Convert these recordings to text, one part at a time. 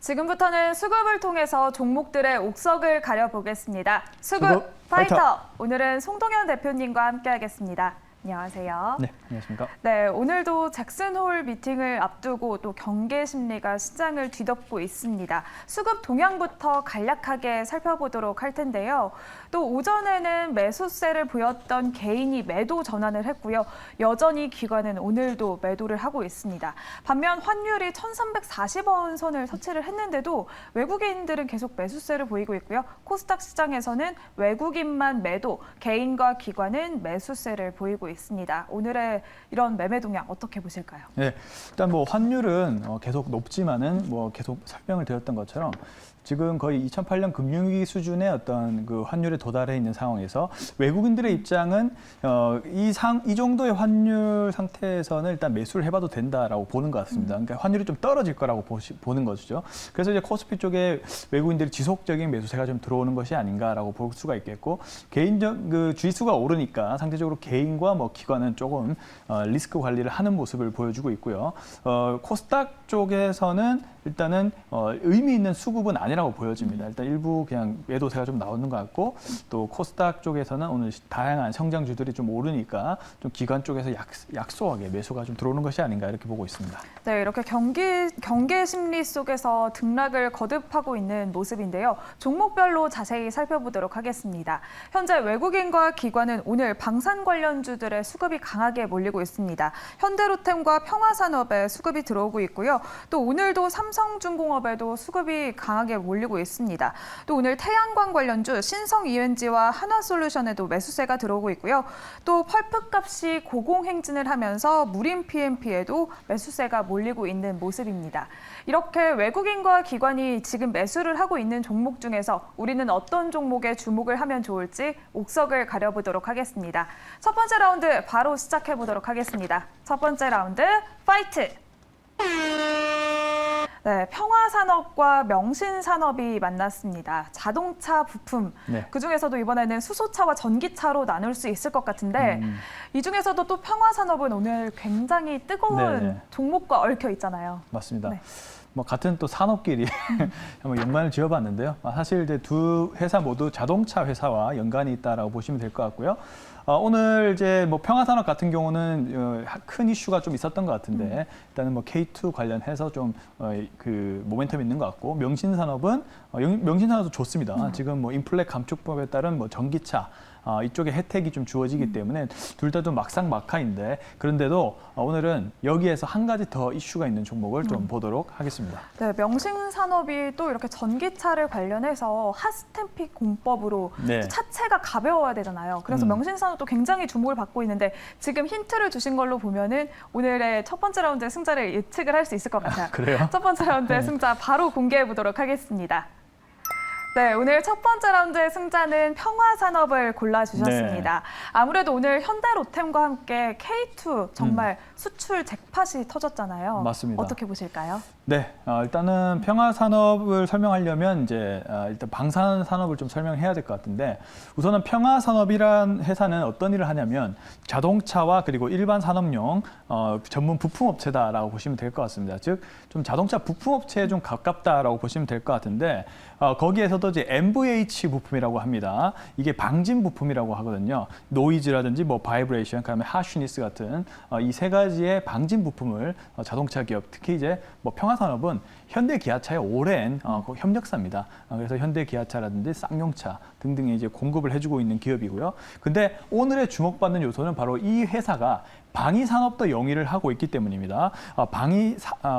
지금부터는 수급을 통해서 종목들의 옥석을 가려보겠습니다. 수급 파이터! 오늘은 송동현 대표님과 함께하겠습니다. 안녕하세요. 네, 안녕하십니까. 네, 오늘도 잭슨홀 미팅을 앞두고 또 경계 심리가 시장을 뒤덮고 있습니다. 수급 동향부터 간략하게 살펴보도록 할 텐데요. 또 오전에는 매수세를 보였던 개인이 매도 전환을 했고요. 여전히 기관은 오늘도 매도를 하고 있습니다. 반면 환율이 1,340원 선을 터치를 했는데도 외국인들은 계속 매수세를 보이고 있고요. 코스닥 시장에서는 외국인만 매도, 개인과 기관은 매수세를 보이고 있습니다. 오늘의 이런 매매 동향 어떻게 보실까요? 네, 일단 뭐 환율은 계속 높지만은 뭐 계속 설명을 드렸던 것처럼 지금 거의 2008년 금융위기 수준의 어떤 그 환율에 도달해 있는 상황에서 외국인들의 입장은 이 정도의 환율 상태에서는 일단 매수를 해봐도 된다라고 보는 것 같습니다. 그러니까 환율이 좀 떨어질 거라고 보는 것이죠. 그래서 이제 코스피 쪽에 외국인들이 지속적인 매수세가 좀 들어오는 것이 아닌가라고 볼 수가 있겠고, 개인적 그 주식수가 오르니까 상대적으로 개인과 뭐 기관은 조금 리스크 관리를 하는 모습을 보여주고 있고요. 코스닥 쪽에서는 일단은 의미 있는 수급은 아니라고 보여집니다. 일단 일부 그냥 매도세가 좀 나오는 것 같고, 또 코스닥 쪽에서는 오늘 다양한 성장주들이 좀 오르니까 좀 기관 쪽에서 약소하게 매수가 좀 들어오는 것이 아닌가 이렇게 보고 있습니다. 네, 이렇게 경계 심리 속에서 등락을 거듭하고 있는 모습인데요. 종목별로 자세히 살펴보도록 하겠습니다. 현재 외국인과 기관은 오늘 방산 관련주들의 수급이 강하게 몰리고 있습니다. 현대로템과 평화산업에 수급이 들어오고 있고요. 또 오늘도 삼성중공업에도 수급이 강하게 몰리고 있습니다. 또 오늘 태양광 관련주 신성 ENG와 한화솔루션에도 매수세가 들어오고 있고요. 또 펄프값이 고공행진을 하면서 무림 PMP에도 매수세가 몰리고 있는 모습입니다. 이렇게 외국인과 기관이 지금 매수를 하고 있는 종목 중에서 우리는 어떤 종목에 주목을 하면 좋을지 옥석을 가려보도록 하겠습니다. 첫 번째 라운드 바로 시작해 보도록 하겠습니다. 첫 번째 라운드 파이트! 네, 평화산업과 명신산업이 만났습니다. 자동차 부품, 네. 그중에서도 이번에는 수소차와 전기차로 나눌 수 있을 것 같은데 이 중에서도 또 평화산업은 오늘 굉장히 뜨거운 네네. 종목과 얽혀 있잖아요. 맞습니다. 네. 뭐 같은 또 산업끼리 한번 연관을 지어봤는데요. 사실 이제 두 회사 모두 자동차 회사와 연관이 있다라고 보시면 될 것 같고요. 오늘 이제 뭐 평화산업 같은 경우는 큰 이슈가 좀 있었던 것 같은데 일단은 뭐 K2 관련해서 좀 그 모멘텀이 있는 것 같고, 명신산업은 명신산업도 좋습니다. 지금 뭐 인플레 감축법에 따른 뭐 전기차 이쪽에 혜택이 좀 주어지기 때문에 둘 다 좀 막상막하인데, 그런데도 오늘은 여기에서 한 가지 더 이슈가 있는 종목을 좀 보도록 하겠습니다. 네, 명신산업이 또 이렇게 전기차를 관련해서 핫스탬픽 공법으로 네. 차체가 가벼워야 되잖아요. 그래서 명신산업도 굉장히 주목을 받고 있는데 지금 힌트를 주신 걸로 보면은 오늘의 첫 번째 라운드의 승자를 예측을 할 수 있을 것 같아요. 그래요? 첫 번째 라운드의 승자 바로 공개해 보도록 하겠습니다. 네, 오늘 첫 번째 라운드의 승자는 평화산업을 골라주셨습니다. 네. 아무래도 오늘 현대로템과 함께 K2 정말 수출 잭팟이 터졌잖아요. 맞습니다. 어떻게 보실까요? 네, 일단은 평화산업을 설명하려면 이제 일단 방산산업을 좀 설명해야 될 것 같은데, 우선은 평화산업이란 회사는 어떤 일을 하냐면 자동차와 그리고 일반 산업용 전문 부품업체다라고 보시면 될 것 같습니다. 즉, 좀 자동차 부품업체에 좀 가깝다라고 보시면 될 것 같은데, 거기에서도 이제 MVH 부품이라고 합니다. 이게 방진 부품이라고 하거든요. 노이즈라든지 뭐 바이브레이션, 그다음에 하쉬니스 같은 이 세 가지의 방진 부품을 자동차 기업, 특히 이제 뭐 평화산업은 현대기아차의 오랜 협력사입니다. 그래서 현대기아차라든지 쌍용차 등등의 이제 공급을 해주고 있는 기업이고요. 근데 오늘의 주목받는 요소는 바로 이 회사가 방위산업도 영위를 하고 있기 때문입니다.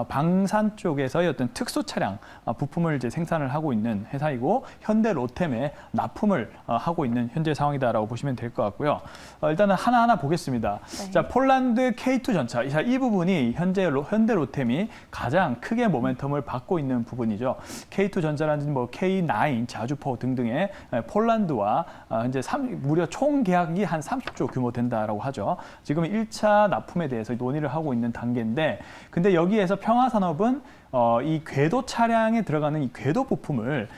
방산 쪽에서의 어떤 특수 차량 부품을 이제 생산을 하고 있는 회사이고, 현대로템에 납품을 하고 있는 현재 상황이다라고 보시면 될 것 같고요. 일단은 하나하나 보겠습니다. 네. 자, 폴란드 K2 전차, 이 부분이 현대로템이 가장 크게 모멘텀을 받고 있는 부분이죠. K2 전차라든지 뭐 K9 자주포 등등의 폴란드와 현재 무려 총 계약이 한 30조 규모 된다라고 하죠. 지금 1차 2차 납품에 대해서 논의를 하고 있는 단계인데, 근데 여기에서 평화산업은 이 궤도 차량에 들어가는 이 궤도 부품을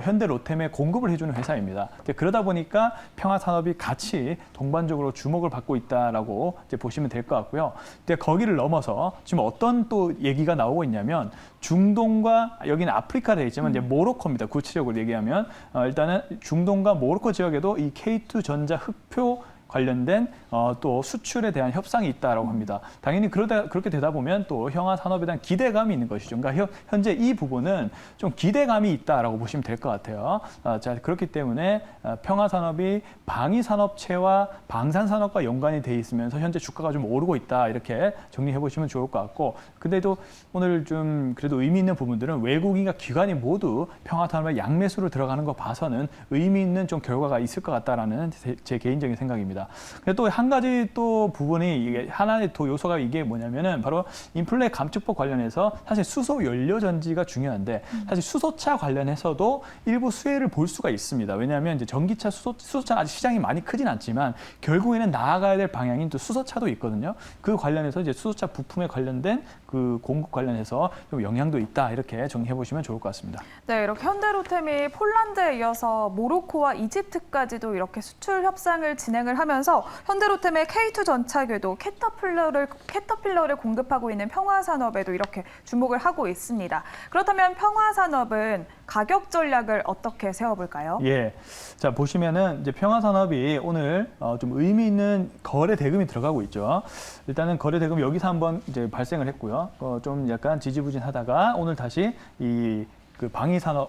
현대 로템에 공급을 해주는 회사입니다. 그러다 보니까 평화산업이 같이 동반적으로 주목을 받고 있다라고 이제 보시면 될 것 같고요. 근데 거기를 넘어서 지금 어떤 또 얘기가 나오고 있냐면, 중동과 여기는 아프리카 되어 있지만 이제 모로코입니다. 구체적으로 얘기하면 일단은 중동과 모로코 지역에도 이 K2 전자 흑표 관련된 또 수출에 대한 협상이 있다라고 합니다. 당연히 그렇게 되다 보면 또 평화산업에 대한 기대감이 있는 것이죠. 그러니까 현재 이 부분은 좀 기대감이 있다라고 보시면 될 것 같아요. 자, 그렇기 때문에 평화산업이 방위산업체와 방산산업과 연관이 돼 있으면서 현재 주가가 좀 오르고 있다, 이렇게 정리해 보시면 좋을 것 같고, 근데도 오늘 좀 그래도 의미 있는 부분들은 외국인과 기관이 모두 평화산업에 양매수로 들어가는 거 봐서는 의미 있는 좀 결과가 있을 것 같다라는 제 개인적인 생각입니다. 근데 또 한 가지 또 부분이, 이게 하나의 또 요소가 이게 뭐냐면은 바로 인플레 감축법 관련해서 사실 수소 연료 전지가 중요한데, 사실 수소차 관련해서도 일부 수혜를 볼 수가 있습니다. 왜냐하면 이제 전기차, 수소차 아직 시장이 많이 크진 않지만 결국에는 나아가야 될 방향인 또 수소차도 있거든요. 그 관련해서 이제 수소차 부품에 관련된 그 공급 관련해서 좀 영향도 있다, 이렇게 정리해 보시면 좋을 것 같습니다. 네, 이렇게 현대로템이 폴란드에 이어서 모로코와 이집트까지도 이렇게 수출 협상을 진행을 하면서 현대로템의 K2 전차궤도 캐터필러를 공급하고 있는 평화산업에도 이렇게 주목을 하고 있습니다. 그렇다면 평화산업은 가격 전략을 어떻게 세워볼까요? 예, 자 보시면은 이제 평화산업이 오늘 좀 의미 있는 거래 대금이 들어가고 있죠. 일단은 거래 대금 여기서 한번 이제 발생을 했고요. 좀 약간 지지부진하다가 오늘 다시 그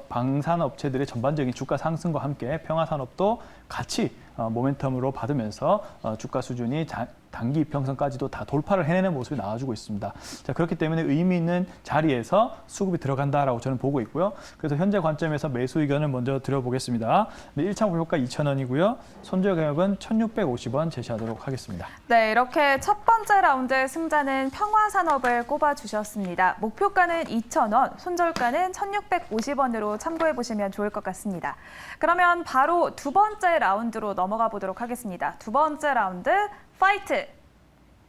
방산업체들의 전반적인 주가 상승과 함께 평화산업도 같이 모멘텀으로 받으면서 주가 수준이 단기 이평선까지도 다 돌파를 해내는 모습이 나와주고 있습니다. 자, 그렇기 때문에 의미 있는 자리에서 수급이 들어간다라고 저는 보고 있고요. 그래서 현재 관점에서 매수 의견을 먼저 드려보겠습니다. 1차 목표가 2,000원이고요. 손절 가격은 1,650원 제시하도록 하겠습니다. 네, 이렇게 첫 번째 라운드 승자는 평화산업을 꼽아주셨습니다. 목표가는 2,000원, 손절가는 1,650원으로 참고해 보시면 좋을 것 같습니다. 그러면 바로 두 번째 라운드로 넘어가 보도록 하겠습니다. 두 번째 라운드 파이트!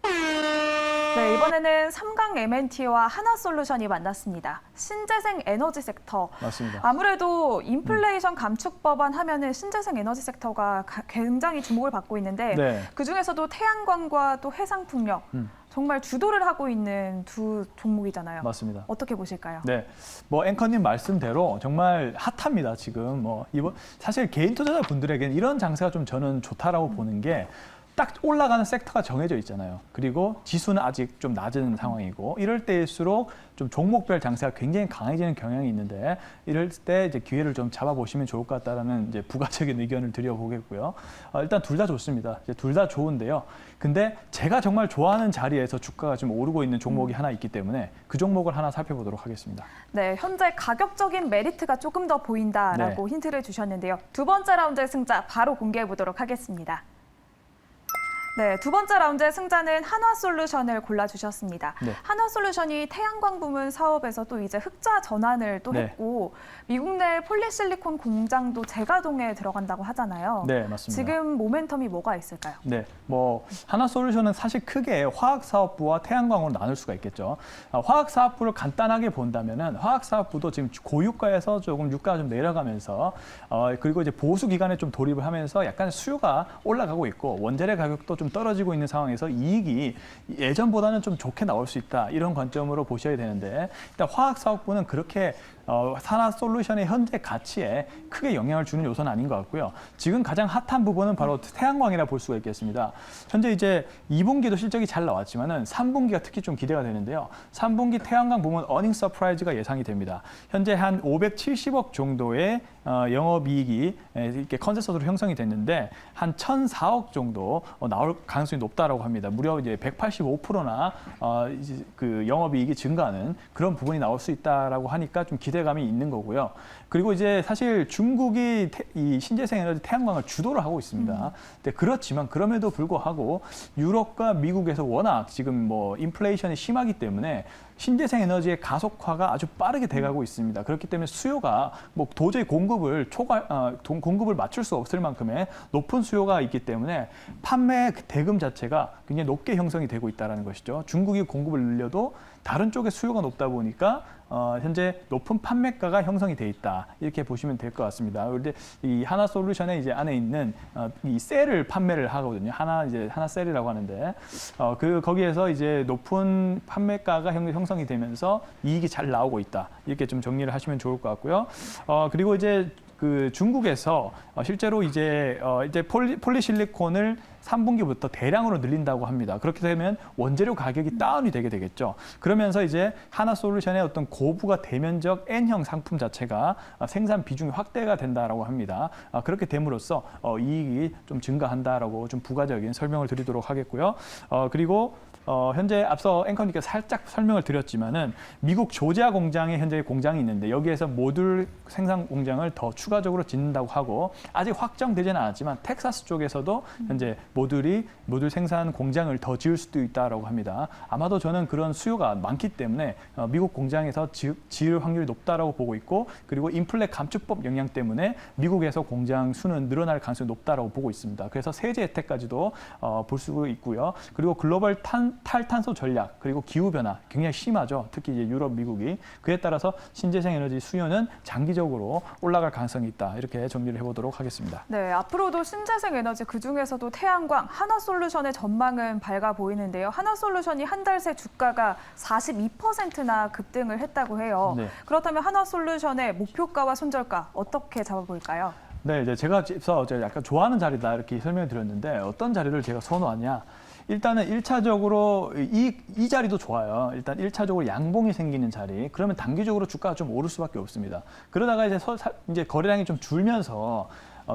네, 이번에는 삼강 M&T와 하나솔루션이 만났습니다. 신재생 에너지 섹터. 맞습니다. 아무래도 인플레이션 감축 법안 하면은 신재생 에너지 섹터가 굉장히 주목을 받고 있는데 네. 그중에서도 태양광과 또 해상풍력 정말 주도를 하고 있는 두 종목이잖아요. 맞습니다. 어떻게 보실까요? 네, 뭐 앵커님 말씀대로 정말 핫합니다. 지금 뭐 이번 사실 개인 투자자 분들에게는 이런 장세가 좀 저는 좋다라고 보는 게, 딱 올라가는 섹터가 정해져 있잖아요. 그리고 지수는 아직 좀 낮은 상황이고, 이럴 때일수록 좀 종목별 장세가 굉장히 강해지는 경향이 있는데, 이럴 때 이제 기회를 좀 잡아보시면 좋을 것 같다라는 이제 부가적인 의견을 드려보겠고요. 일단 둘 다 좋습니다. 둘 다 좋은데요. 근데 제가 정말 좋아하는 자리에서 주가가 지금 오르고 있는 종목이 하나 있기 때문에 그 종목을 하나 살펴보도록 하겠습니다. 네, 현재 가격적인 메리트가 조금 더 보인다라고 네. 힌트를 주셨는데요. 두 번째 라운드의 승자 바로 공개해 보도록 하겠습니다. 네, 두 번째 라운드의 승자는 한화솔루션을 골라주셨습니다. 네. 한화솔루션이 태양광 부문 사업에서 또 이제 흑자 전환을 또 네. 했고, 미국 내 폴리실리콘 공장도 재가동에 들어간다고 하잖아요. 네, 맞습니다. 지금 모멘텀이 뭐가 있을까요? 네, 뭐 하나솔루션은 사실 크게 화학사업부와 태양광으로 나눌 수가 있겠죠. 화학사업부를 간단하게 본다면은 화학사업부도 지금 고유가에서 조금 유가가 좀 내려가면서 그리고 이제 보수 기간에 좀 돌입을 하면서 약간 수요가 올라가고 있고, 원재료 가격도 좀 떨어지고 있는 상황에서 이익이 예전보다는 좀 좋게 나올 수 있다, 이런 관점으로 보셔야 되는데, 일단 화학사업부는 그렇게 하나솔루션의 현재 가치에 크게 영향을 주는 요소는 아닌 것 같고요. 지금 가장 핫한 부분은 바로 태양광이라 볼 수가 있겠습니다. 현재 이제 2분기도 실적이 잘 나왔지만은 3분기가 특히 좀 기대가 되는데요. 3분기 태양광 부문 어닝 서프라이즈가 예상이 됩니다. 현재 한 570억 정도의 영업이익이 이렇게 컨센서스로 형성이 됐는데, 한 1,004억 정도 나올 가능성이 높다라고 합니다. 무려 이제 185%나 그 영업이익이 증가하는 그런 부분이 나올 수 있다라고 하니까 좀 기대감이 있는 거고요. 그리고 이제 사실 중국이 이 신재생 에너지 태양광을 주도를 하고 있습니다. 근데 그렇지만 그럼에도 불구하고 유럽과 미국에서 워낙 지금 뭐 인플레이션이 심하기 때문에 신재생 에너지의 가속화가 아주 빠르게 돼가고 있습니다. 그렇기 때문에 수요가 뭐 도저히 공급을 맞출 수 없을 만큼의 높은 수요가 있기 때문에 판매 대금 자체가 굉장히 높게 형성이 되고 있다는 것이죠. 중국이 공급을 늘려도 다른 쪽에 수요가 높다 보니까 현재 높은 판매가가 형성이 돼 있다 이렇게 보시면 될 것 같습니다. 그런데 이 하나솔루션의 이제 안에 있는 이 셀을 판매를 하거든요. 하나셀이라고 하는데 거기에서 이제 높은 판매가가 형성이 되면서 이익이 잘 나오고 있다 이렇게 좀 정리를 하시면 좋을 것 같고요. 그리고 이제 그 중국에서 실제로 이제 폴리실리콘을 3분기부터 대량으로 늘린다고 합니다. 그렇게 되면 원재료 가격이 다운이 되게 되겠죠. 그러면서 이제 하나솔루션의 어떤 고부가 대면적 N형 상품 자체가 생산 비중이 확대가 된다라고 합니다. 그렇게 됨으로써 이익이 좀 증가한다라고 좀 부가적인 설명을 드리도록 하겠고요. 그리고 현재 앞서 앵커님께서 살짝 설명을 드렸지만은 미국 조지아 공장에 현재 공장이 있는데 여기에서 모듈 생산 공장을 더 추가적으로 짓는다고 하고 아직 확정되지는 않았지만 텍사스 쪽에서도 현재 모듈 생산 공장을 더 지을 수도 있다라고 합니다. 아마도 저는 그런 수요가 많기 때문에 미국 공장에서 지을 확률이 높다라고 보고 있고 그리고 인플레 감축법 영향 때문에 미국에서 공장 수는 늘어날 가능성이 높다라고 보고 있습니다. 그래서 세제 혜택까지도 볼 수 있고요. 그리고 글로벌 탈탄소 전략 그리고 기후 변화 굉장히 심하죠. 특히 이제 유럽, 미국이 그에 따라서 신재생 에너지 수요는 장기적으로 올라갈 가능성이 있다. 이렇게 정리를 해보도록 하겠습니다. 네, 앞으로도 신재생 에너지 그중에서도 태양광, 하나솔루션의 전망은 밝아 보이는데요. 하나솔루션이 한 달 새 주가가 42%나 급등을 했다고 해요. 네. 그렇다면 하나솔루션의 목표가와 손절가 어떻게 잡아볼까요? 네, 이제 제가 약간 좋아하는 자리다 이렇게 설명을 드렸는데 어떤 자리를 제가 선호하냐? 일단은 1차적으로 이 자리도 좋아요. 일단 1차적으로 양봉이 생기는 자리. 그러면 단기적으로 주가가 좀 오를 수밖에 없습니다. 그러다가 이제 거래량이 좀 줄면서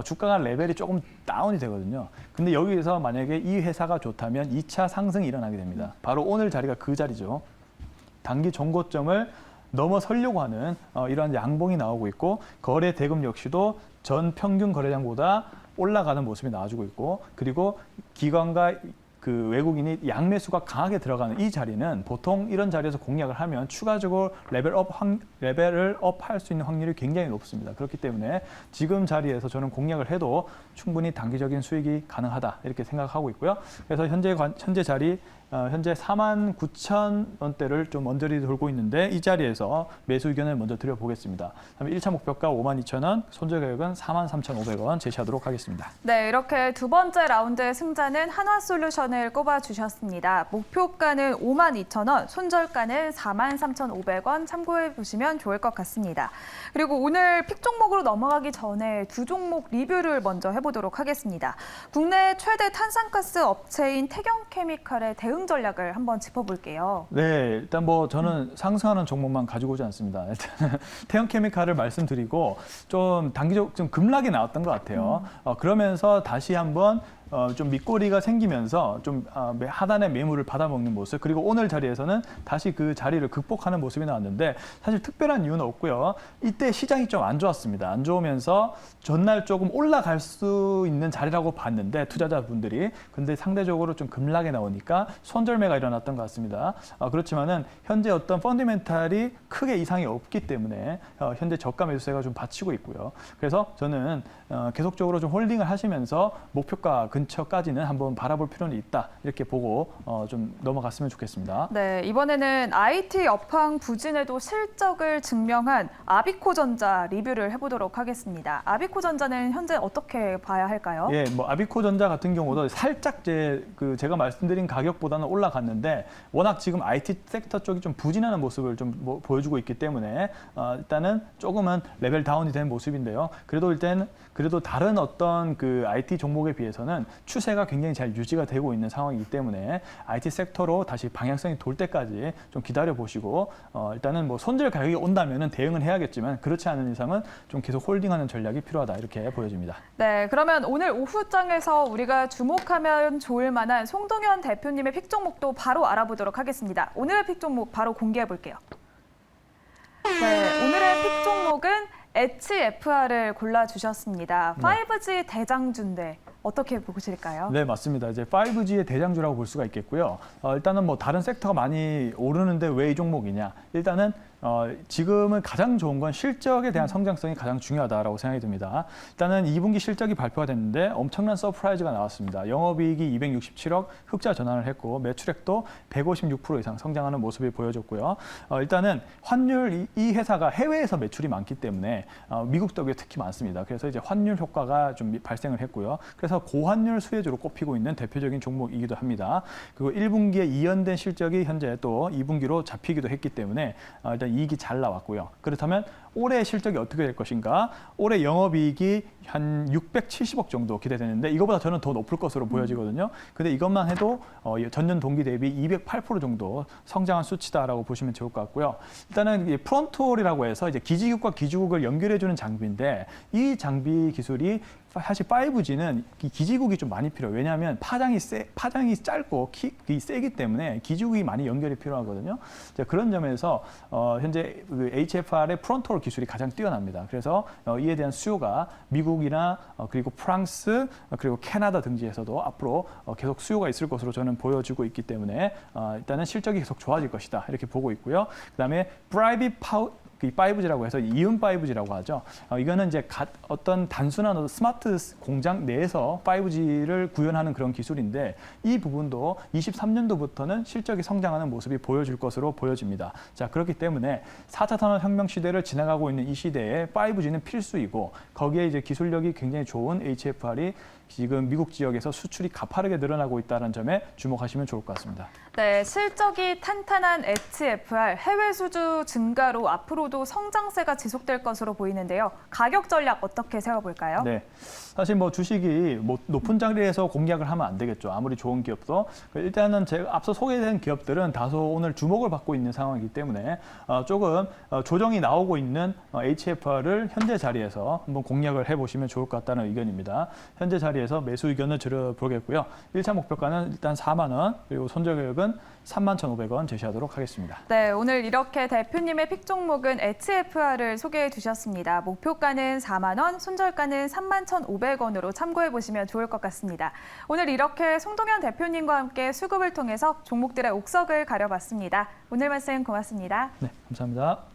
주가가 레벨이 조금 다운이 되거든요. 근데 여기에서 만약에 이 회사가 좋다면 2차 상승이 일어나게 됩니다. 바로 오늘 자리가 그 자리죠. 단기 정고점을 넘어서려고 하는 이러한 양봉이 나오고 있고 거래 대금 역시도 전 평균 거래량보다 올라가는 모습이 나와주고 있고 그리고 기관과 그 외국인이 양매수가 강하게 들어가는 이 자리는 보통 이런 자리에서 공략을 하면 추가적으로 레벨을 업 할 수 있는 확률이 굉장히 높습니다. 그렇기 때문에 지금 자리에서 저는 공략을 해도 충분히 단기적인 수익이 가능하다 이렇게 생각하고 있고요. 그래서 현재 자리 현재 49,000원대를 좀 언저리 돌고 있는데 이 자리에서 매수 의견을 먼저 드려보겠습니다. 그다음에 1차 목표가 52,000원, 손절 가격은 43,500원 제시하도록 하겠습니다. 네, 이렇게 두 번째 라운드의 승자는 하나솔루션을 꼽아주셨습니다. 목표가는 52,000원, 손절가는 43,500원 참고해 보시면 좋을 것 같습니다. 그리고 오늘 픽 종목으로 넘어가기 전에 두 종목 리뷰를 먼저 해보도록 하겠습니다. 국내 최대 탄산가스 업체인 태경케미칼의 대응 전략을 한번 짚어볼게요. 네, 일단 뭐 저는 상승하는 종목만 가지고 오지 않습니다. 일단 태형케미칼을 말씀드리고 좀 단기적 좀 급락이 나왔던 것 같아요. 그러면서 다시 한번 좀 밑꼬리가 생기면서 좀 하단의 매물을 받아먹는 모습 그리고 오늘 자리에서는 다시 그 자리를 극복하는 모습이 나왔는데 사실 특별한 이유는 없고요. 이때 시장이 좀 안 좋았습니다. 안 좋으면서 전날 조금 올라갈 수 있는 자리라고 봤는데 투자자분들이 근데 상대적으로 좀 급락에 나오니까 손절매가 일어났던 것 같습니다. 그렇지만은 현재 어떤 펀더멘탈이 크게 이상이 없기 때문에 현재 저가 매수세가 좀 받치고 있고요. 그래서 저는 계속적으로 좀 홀딩을 하시면서 목표가 근처까지는 한번 바라볼 필요는 있다. 이렇게 보고 좀 넘어갔으면 좋겠습니다. 네, 이번에는 IT 업황 부진에도 실적을 증명한 아비코전자 리뷰를 해보도록 하겠습니다. 아비코전자는 현재 어떻게 봐야 할까요? 예, 뭐 아비코전자 같은 경우도 살짝 제가 말씀드린 가격보다는 올라갔는데 워낙 지금 IT 섹터 쪽이 좀 부진하는 모습을 좀 보여주고 있기 때문에 일단은 조금은 레벨 다운이 된 모습인데요. 그래도 다른 어떤 그 IT 종목에 비해서는 추세가 굉장히 잘 유지가 되고 있는 상황이기 때문에 IT 섹터로 다시 방향성이 돌 때까지 좀 기다려 보시고 일단은 뭐 손절 가격이 온다면은 대응은 해야겠지만 그렇지 않은 이상은 좀 계속 홀딩하는 전략이 필요하다 이렇게 보여집니다. 네, 그러면 오늘 오후장에서 우리가 주목하면 좋을 만한 송동현 대표님의 픽 종목도 바로 알아보도록 하겠습니다. 오늘의 픽 종목 바로 공개해 볼게요. 네, 오늘의 픽 종목은 HFR을 골라주셨습니다. 5G 대장주인데 어떻게 보실까요? 네, 맞습니다. 이제 5G의 대장주라고 볼 수가 있겠고요. 일단은 뭐 다른 섹터가 많이 오르는데 왜 이 종목이냐? 일단은 지금은 가장 좋은 건 실적에 대한 성장성이 가장 중요하다라고 생각이 듭니다. 일단은 2분기 실적이 발표가 됐는데 엄청난 서프라이즈가 나왔습니다. 영업이익이 267억 흑자 전환을 했고 매출액도 156% 이상 성장하는 모습이 보여졌고요. 일단은 환율 이 회사가 해외에서 매출이 많기 때문에 미국 더비에 특히 많습니다. 그래서 이제 환율 효과가 좀 발생을 했고요. 그래서 고환율 수혜주로 꼽히고 있는 대표적인 종목이기도 합니다. 그리고 1분기에 이연된 실적이 현재 또 2분기로 잡히기도 했기 때문에 일단 이익이 잘 나왔고요. 그렇다면 올해 실적이 어떻게 될 것인가? 올해 영업이익이 한 670억 정도 기대되는데 이거보다 저는 더 높을 것으로 보여지거든요. 근데 이것만 해도 전년 동기 대비 208% 정도 성장한 수치다라고 보시면 좋을 것 같고요. 일단은 이 프론토홀이라고 해서 이제 기지국과 기지국을 연결해주는 장비인데 이 장비 기술이 사실 5G는 기지국이 좀 많이 필요해요. 왜냐하면 파장이 짧고 세기 때문에 기지국이 많이 연결이 필요하거든요. 그런 점에서 현재 그 HFR의 프론토홀 기술이 가장 뛰어납니다. 그래서 이에 대한 수요가 미국이나 그리고 프랑스 그리고 캐나다 등지에서도 앞으로 계속 수요가 있을 것으로 저는 보여지고 있기 때문에 일단은 실적이 계속 좋아질 것이다 이렇게 보고 있고요. 그다음에 프라이빗 5G라고 해서 이음 5G라고 하죠. 이거는 이제 어떤 단순한 스마트 공장 내에서 5G를 구현하는 그런 기술인데 이 부분도 23년도부터는 실적이 성장하는 모습이 보여질 것으로 보여집니다. 자, 그렇기 때문에 4차 산업혁명 시대를 지나가고 있는 이 시대에 5G는 필수이고 거기에 이제 기술력이 굉장히 좋은 HFR이 지금 미국 지역에서 수출이 가파르게 늘어나고 있다는 점에 주목하시면 좋을 것 같습니다. 네, 실적이 탄탄한 HFR 해외 수주 증가로 앞으로도 성장세가 지속될 것으로 보이는데요. 가격 전략 어떻게 세워볼까요? 네, 사실 뭐 주식이 뭐 높은 자리에서 공략을 하면 안 되겠죠. 아무리 좋은 기업도 일단은 제가 앞서 소개된 기업들은 다소 오늘 주목을 받고 있는 상황이기 때문에 조금 조정이 나오고 있는 HFR을 현재 자리에서 한번 공략을 해보시면 좋을 것 같다는 의견입니다. 현재 자리에서 매수 의견을 들어보겠고요. 1차 목표가는 일단 4만 원, 그리고 손절가격은 31,500원 제시하도록 하겠습니다. 네, 오늘 이렇게 대표님의 픽 종목은 HFR을 소개해 주셨습니다. 목표가는 4만 원, 손절가는 31,500원으로 참고해 보시면 좋을 것 같습니다. 오늘 이렇게 송동현 대표님과 함께 수급을 통해서 종목들의 옥석을 가려봤습니다. 오늘 말씀 고맙습니다. 네, 감사합니다.